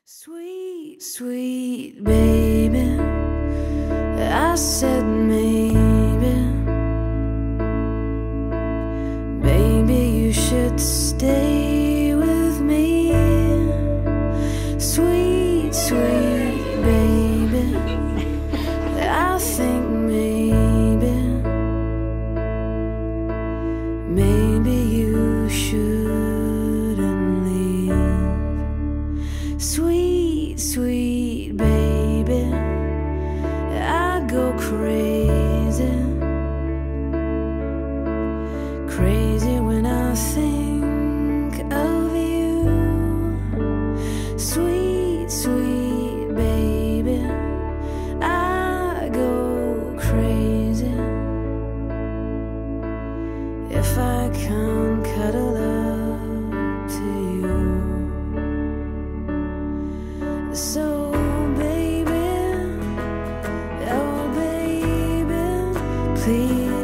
Sweet, sweet baby, I said maybe, maybe you should stay with me. Sweet, sweet baby, I think maybe you shouldn't leave. Sweet, sweet baby, I go crazy, crazy when I think of you. Sweet, sweet baby, I go crazy if I can't cuddle up to you. So baby, oh baby, please